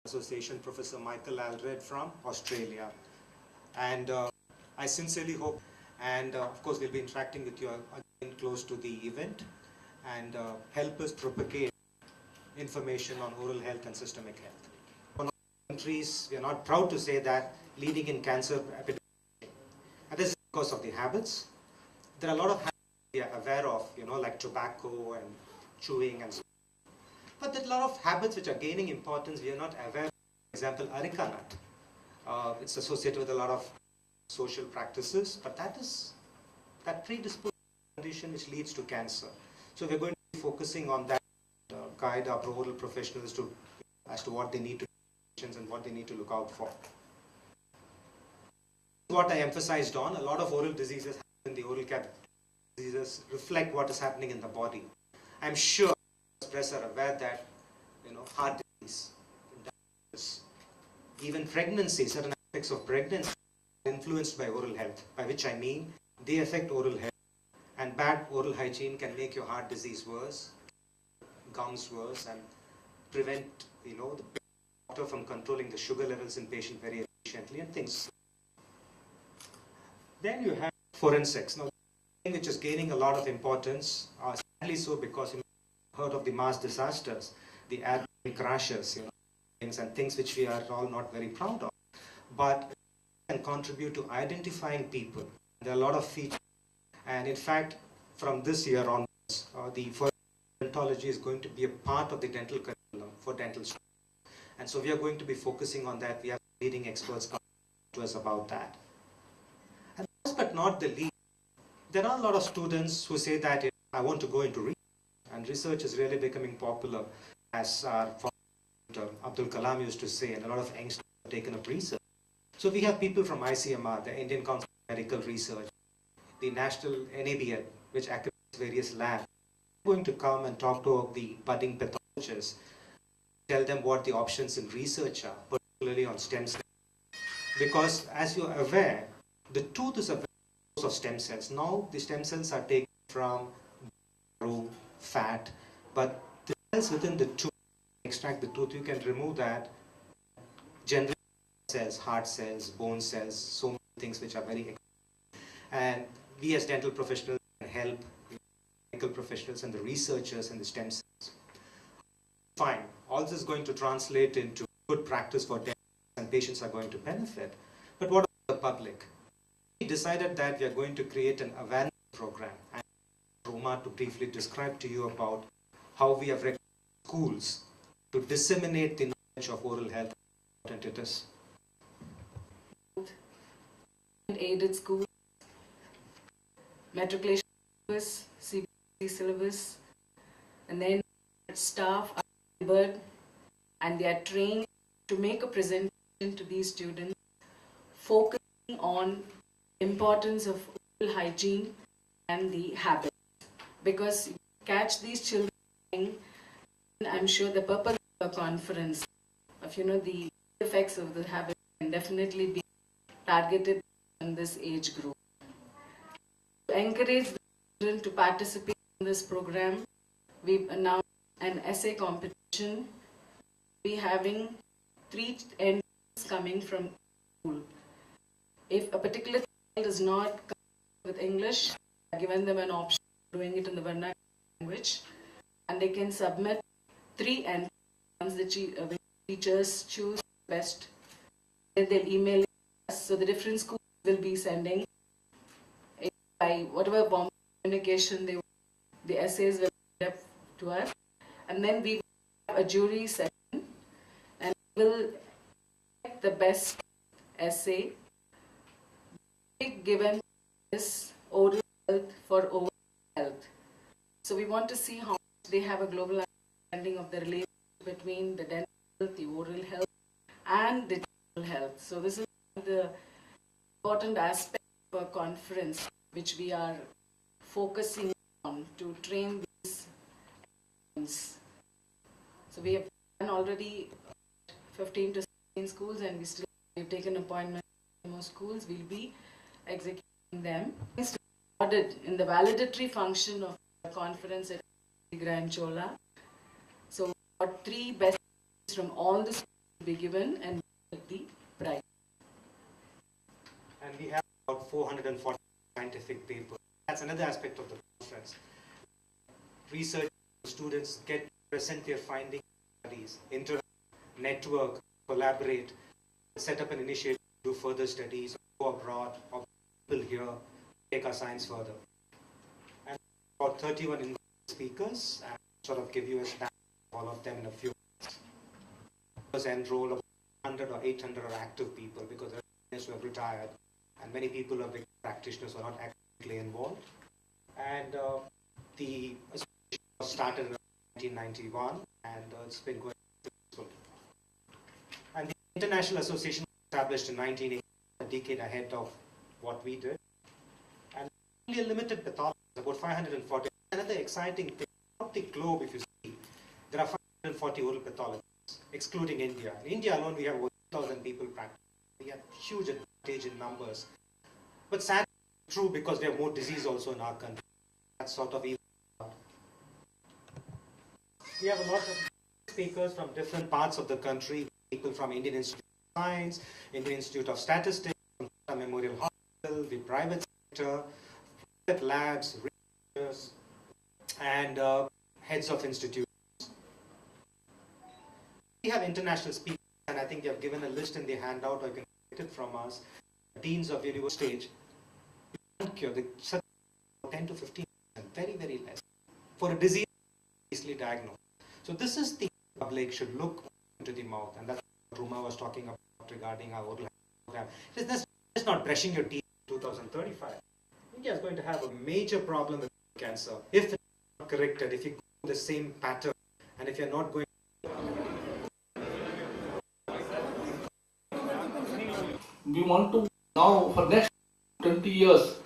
Association, Professor Michael Alred from Australia. And I sincerely hope, and of course we'll be interacting with you again close to the event, and help us propagate information on oral health and systemic health. In countries, we are not proud to say that leading in cancer epidemic, and this is because of the habits. There are a lot of habits we are aware of, like tobacco and chewing and so on. But there are a lot of habits which are gaining importance we are not aware of. For example, areca nut. It's associated with a lot of social practices, but that predisposed condition which leads to cancer. So we're going to be focusing on that, guide our oral professionals as to what they need to do and what they need to look out for. What I emphasized on, a lot of oral diseases in the oral cavity diseases reflect what is happening in the body. I'm sure express are aware that heart disease, diabetes, even pregnancy, certain aspects of pregnancy are influenced by oral health, by which I mean they affect oral health, and bad oral hygiene can make your heart disease worse, gums worse, and prevent the doctor from controlling the sugar levels in patient very efficiently and things. Then you have forensics. Now, which is gaining a lot of importance, sadly so, because you heard of the mass disasters, the airplane crashes, things and things which we are all not very proud of, but it can contribute to identifying people. There are a lot of features, and in fact, from this year onwards, the forensic is going to be a part of the dental curriculum for dental students, and so we are going to be focusing on that. We have leading experts coming to us about that. And last but not the least, there are a lot of students who say that I want to go into research, and research is really becoming popular, as our founder Abdul Kalam used to say, and a lot of youngsters have taken up research. So we have people from ICMR, the Indian Council of Medical Research, the National NABL, which accredits various labs, going to come and talk to the budding pathologists, tell them what the options in research are, particularly on stem cells. Because as you are aware, the tooth is a source of stem cells. Now the stem cells are taken from bone, fat, but the cells within the tooth, extract the tooth, you can remove that, generate cells, heart cells, bone cells, so many things which are very expensive. And we as dental professionals can help medical professionals and the researchers in the stem cells. Fine, all this is going to translate into good practice for dentists, and patients are going to benefit. But what about the public? We decided that we are going to create an awareness program, and Roma to briefly describe to you about how we have recommended schools to disseminate the knowledge of oral health and how important it is. Aided schools, matriculation syllabus, CBSE syllabus, and then staff are delivered and they are trained to make a presentation to these students, focusing on importance of oral hygiene and the habits. Because you catch these children, I'm sure the purpose of a conference of the effects of the habit can definitely be targeted in this age group. To encourage the children to participate in this program, we've announced an essay competition. We're having 3 entries coming from school. If a particular child is not comfortable with English, I've given them an option of doing it in the vernacular language, and they can submit 3 entries. Once the teachers choose the best, then they'll email us. So the different schools will be sending by whatever form of communication the essays will be up to us, and then we will have a jury session and we will pick the best essay given this oral health for oral health. So we want to see how much they have a global understanding of the relationship between the dental health, the oral health, and the dental health. So this is the important aspect of a conference which we are focusing on to train these students. So we have done already 15 to 16 schools, and we've taken appointment in more schools. We'll be executing them. Audit in the validatory function of the conference at Grand Chola. So got 3 best from all the schools be given and the prize. And we have about 440 scientific papers. That's another aspect of the conference. Research students get to present their findings, studies, interact, network, collaborate, set up an initiative to do further studies, go abroad, or people here, take our science further. And about 31 speakers, and sort of give you a snapshot of all of them in a few minutes. Enroll about 100 or 800 are active people because there are many who have retired, and many people are big practitioners who are not actively involved. And the association was started in 1991, and it's been going successful. And the International Association was established in 1980, a decade ahead of what we did. And only a limited pathology, about 540. Another exciting thing, throughout the globe, if you see, there are 540 oral pathologists, excluding India. In India alone, we have over 1,000 people practicing. We have huge advantage in numbers. But sadly, it's true because we have more disease also in our country. That's sort of even. We have a lot of speakers from different parts of the country, people from Indian Institute of Science, Indian Institute of Statistics, from Memorial Hospital, the private sector, private labs, researchers, and heads of institutions. We have international speakers, and I think they have given a list in the handout, or you can get it from us. Deans of university cure the 10 to 15%, very, very less, for a disease easily diagnosed. So this is the public should look into the mouth, and that's what Ruma was talking about regarding our oral program. It's not brushing your teeth in 2035. India is going to have a major problem with cancer if it's not corrected, if you go the same pattern, and if you're not going. We want to now for next 20 years